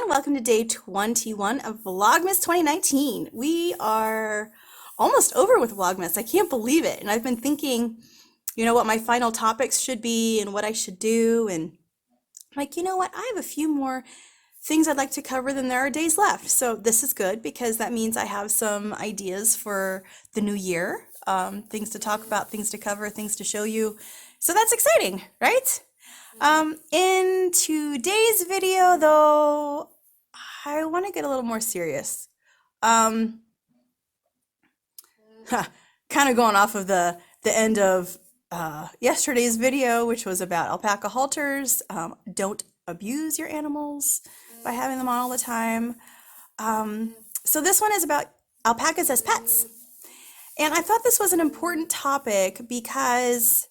everyone. Welcome to day 21 of Vlogmas 2019. We are almost over with Vlogmas. I can't believe it. And I've been thinking, what my final topics should be and what I should do. And I'm like, you know what? I have a few more things I'd like to cover than there are days left. So this is good because that means I have some ideas for the new year, things to talk about, things to cover, things to show you. So that's exciting, right? In today's video, though, I want to get a little more serious. Kind of going off of the end of yesterday's video, which was about alpaca halters. Don't abuse your animals by having them on all the time. So this one is about alpacas as pets. And I thought this was an important topic because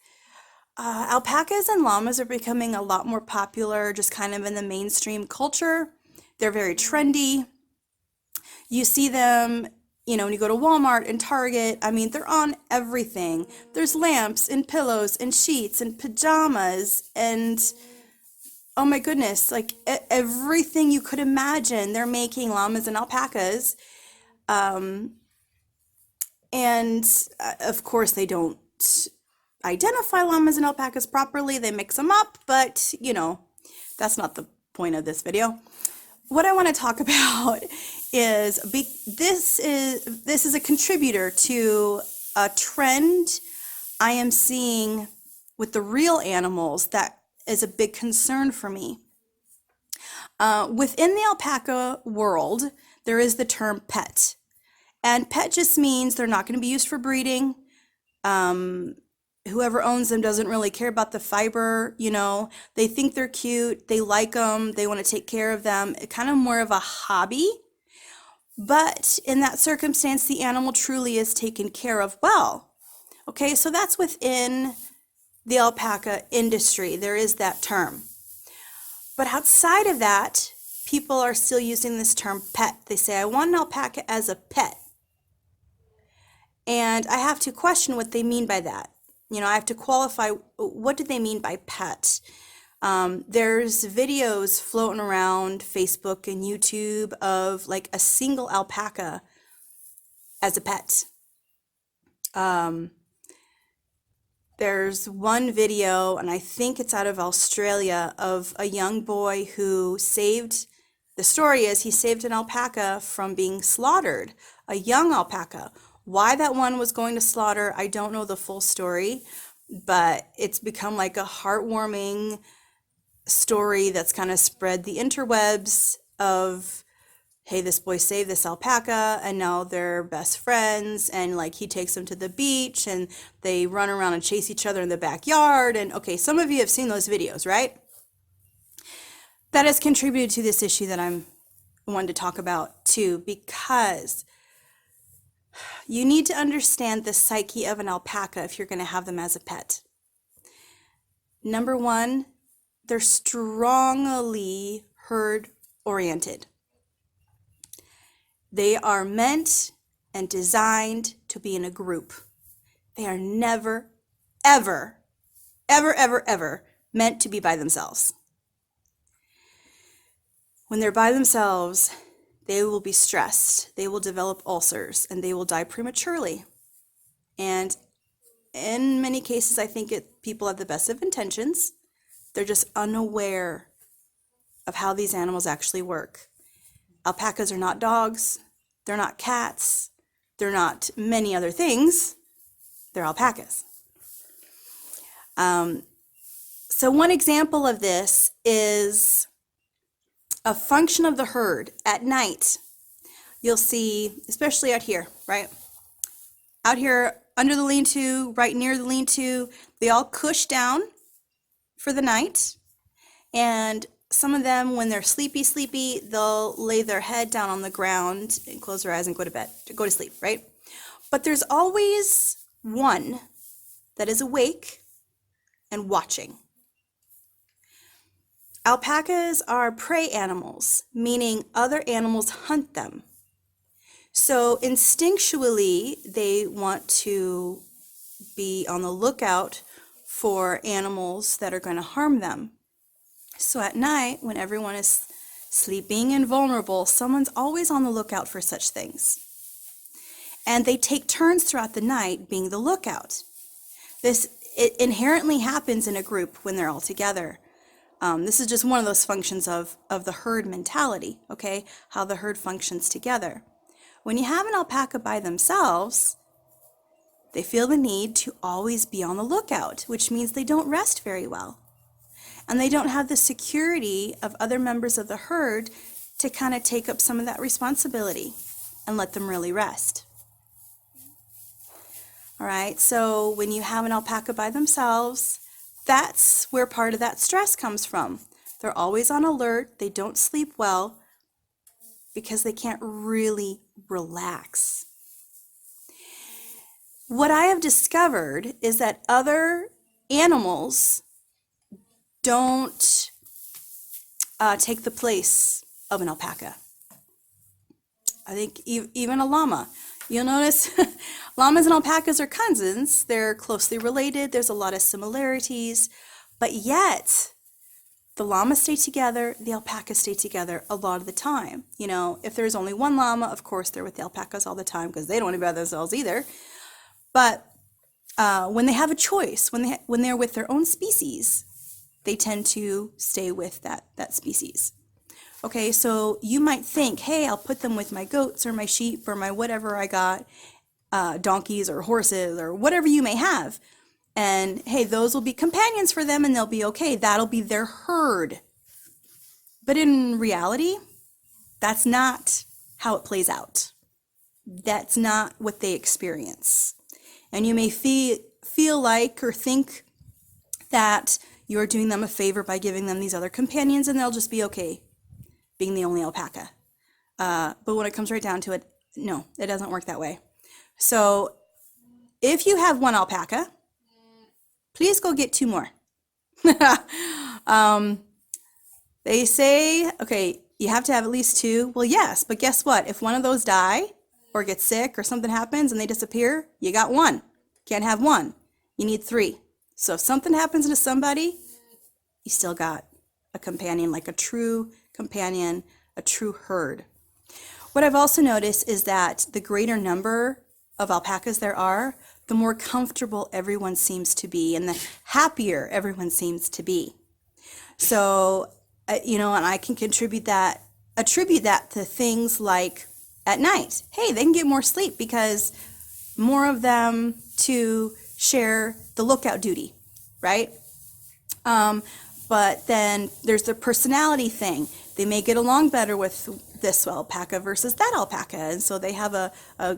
alpacas and llamas are becoming a lot more popular just kind of in the mainstream culture. They're very trendy. You see them, when you go to Walmart and Target. I mean, they're on everything. There's lamps and pillows and sheets and pajamas and, oh my goodness, like everything you could imagine. They're making llamas and alpacas. And of course, they don't identify llamas and alpacas properly. They mix them up, but that's not the point of this video. What I want to talk about is this is a contributor to a trend I am seeing with the real animals that is a big concern for me. Within the alpaca world, there is the term pet, and pet just means they're not going to be used for breeding. Whoever owns them doesn't really care about the fiber, they think they're cute, they like them, they want to take care of them, kind of more of a hobby. But in that circumstance, the animal truly is taken care of well. Okay, so that's within the alpaca industry. There is that term. But outside of that, people are still using this term pet. They say, I want an alpaca as a pet. And I have to question what they mean by that. I have to qualify, what do they mean by pet? There's videos floating around Facebook and YouTube of like a single alpaca as a pet. There's one video, and I think it's out of Australia, of a young boy who the story is he saved an alpaca from being slaughtered, a young alpaca. Why that one was going to slaughter, I don't know the full story, but it's become like a heartwarming story that's kind of spread the interwebs of, hey, this boy saved this alpaca and now they're best friends, and like he takes them to the beach and they run around and chase each other in the backyard. And okay, some of you have seen those videos, right? That has contributed to this issue that I'm wanting to talk about too, because you need to understand the psyche of an alpaca if you're going to have them as a pet. Number one, they're strongly herd oriented. They are meant and designed to be in a group. They are never, ever, ever, ever, ever meant to be by themselves. When they're by themselves, they will be stressed, they will develop ulcers, and they will die prematurely. And in many cases, I think people have the best of intentions. They're just unaware of how these animals actually work. Alpacas are not dogs, they're not cats, they're not many other things, they're alpacas. So one example of this is a function of the herd at night. You'll see, especially out here, right? Out here under the lean-to, right near the lean-to, they all cush down for the night. And some of them, when they're sleepy, they'll lay their head down on the ground and close their eyes and go to sleep, right? But there's always one that is awake and watching. Alpacas are prey animals, meaning other animals hunt them. So instinctually, they want to be on the lookout for animals that are going to harm them. So at night, when everyone is sleeping and vulnerable, someone's always on the lookout for such things. And they take turns throughout the night being the lookout. It inherently happens in a group when they're all together. This is just one of those functions of the herd mentality, okay? How the herd functions together. When you have an alpaca by themselves, they feel the need to always be on the lookout, which means they don't rest very well. And they don't have the security of other members of the herd to kind of take up some of that responsibility and let them really rest. All right, so when you have an alpaca by themselves, that's where part of that stress comes from. They're always on alert, they don't sleep well because they can't really relax. What I have discovered is that other animals don't take the place of an alpaca. I think even a llama. You'll notice llamas and alpacas are cousins. They're closely related. There's a lot of similarities. But yet, the llamas stay together, the alpacas stay together a lot of the time. You know, if there's only one llama, of course, they're with the alpacas all the time because they don't want to be by themselves either. But when they have a choice, when they're with their own species, they tend to stay with that species. Okay, so you might think, hey, I'll put them with my goats or my sheep or my whatever I got, donkeys or horses or whatever you may have. And hey, those will be companions for them and they'll be okay. That'll be their herd. But in reality, that's not how it plays out. That's not what they experience. And you may feel like or think that you're doing them a favor by giving them these other companions and they'll just be okay being the only alpaca. But when it comes right down to it, no, it doesn't work that way. So if you have one alpaca, please go get two more. They say, okay, you have to have at least two. Well, yes, but guess what? If one of those die or gets sick or something happens and they disappear, you got one. Can't have one. You need three. So if something happens to somebody, you still got a companion, like a true companion, a true herd. What I've also noticed is that the greater number of alpacas there are, the more comfortable everyone seems to be and the happier everyone seems to be. So, and I can attribute that to things like at night. Hey, they can get more sleep because more of them to share the lookout duty, right? But then there's the personality thing. They may get along better with this alpaca versus that alpaca, and so they have a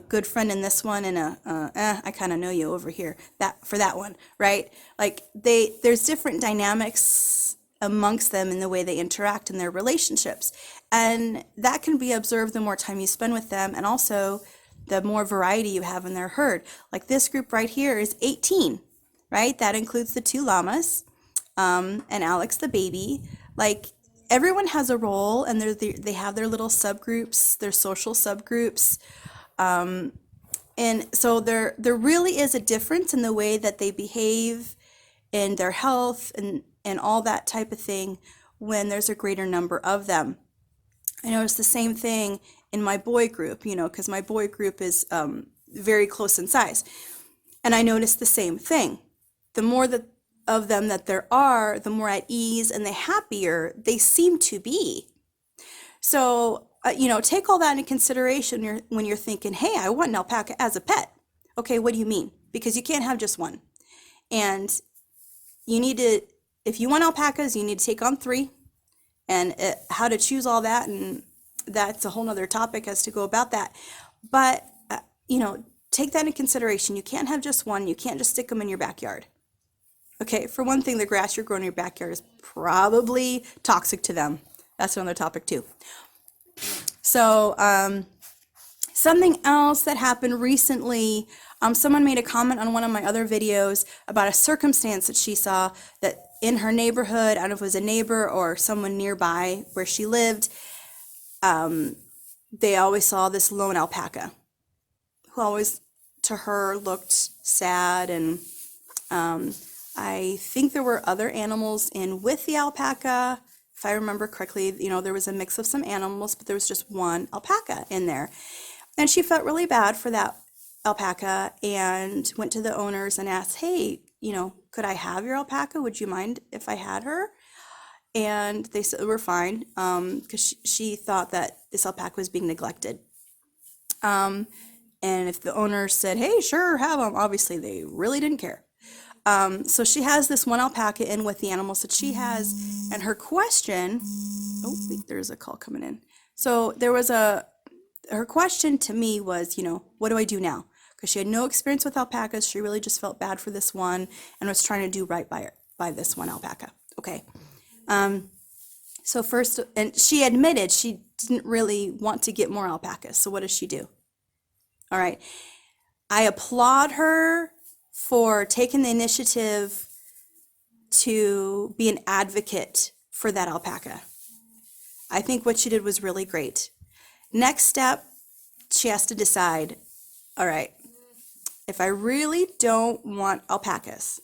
good friend in this one and I kind of know you over here for that one, right? Like there's different dynamics amongst them in the way they interact in their relationships, and that can be observed the more time you spend with them, and also the more variety you have in their herd. Like this group right here is 18, right? That includes the two llamas and Alex the baby. Like everyone has a role, and they have their little subgroups, their social subgroups. And so there really is a difference in the way that they behave in their health and all that type of thing when there's a greater number of them. I noticed the same thing in my boy group, because my boy group is very close in size. And I noticed the same thing. The more of them that there are, the more at ease and the happier they seem to be. So, take all that into consideration when you're thinking, hey, I want an alpaca as a pet. Okay, what do you mean? Because you can't have just one. And you need to, if you want alpacas, you need to take on 3. And how to choose all that, and that's a whole nother topic as to go about that. But, take that into consideration. You can't have just one. You can't just stick them in your backyard. Okay, for one thing, the grass you're growing in your backyard is probably toxic to them. That's another topic too. So, something else that happened recently, someone made a comment on one of my other videos about a circumstance that she saw that in her neighborhood, I don't know if it was a neighbor or someone nearby where she lived, they always saw this lone alpaca who always, to her, looked sad, and I think there were other animals in with the alpaca. If if I remember correctly, there was a mix of some animals, but there was just one alpaca in there. And she felt really bad for that alpaca and went to the owners and asked, hey, could I have your alpaca? Would you mind if I had her? And they said we're fine, because she thought that this alpaca was being neglected. And if the owner said, hey, sure, have them, obviously they really didn't care. So she has this one alpaca in with the animals that she has, and her question, oh, wait, there's a call coming in. So her question to me was, what do I do now? Because she had no experience with alpacas. She really just felt bad for this one and was trying to do right by this one alpaca. Okay. So first, and she admitted she didn't really want to get more alpacas. So what does she do? All right. I applaud her for taking the initiative to be an advocate for that alpaca. I think what she did was really great. Next step, she has to decide, all right, if I really don't want alpacas,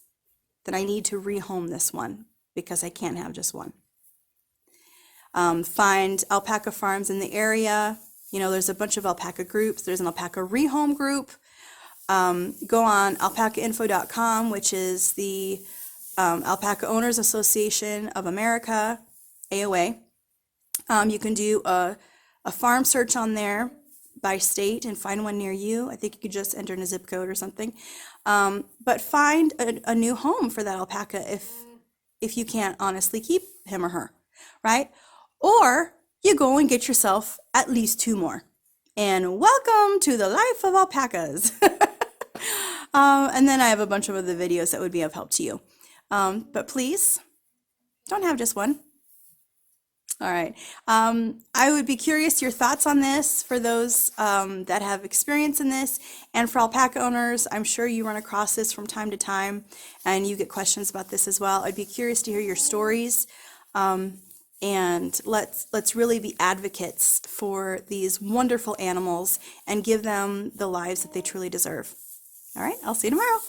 then I need to rehome this one because I can't have just one. Find alpaca farms in the area. There's a bunch of alpaca groups. There's an alpaca rehome group. Go on alpacainfo.com, which is the Alpaca Owners Association of America, AOA. You can do a farm search on there by state and find one near you. I think you could just enter in a zip code or something. But find a new home for that alpaca if you can't honestly keep him or her, right? Or you go and get yourself at least 2 more. And welcome to the life of alpacas. And then I have a bunch of other videos that would be of help to you. But please, don't have just one. All right. I would be curious your thoughts on this for those that have experience in this. And for alpaca owners, I'm sure you run across this from time to time and you get questions about this as well. I'd be curious to hear your stories. And let's really be advocates for these wonderful animals and give them the lives that they truly deserve. All right, I'll see you tomorrow.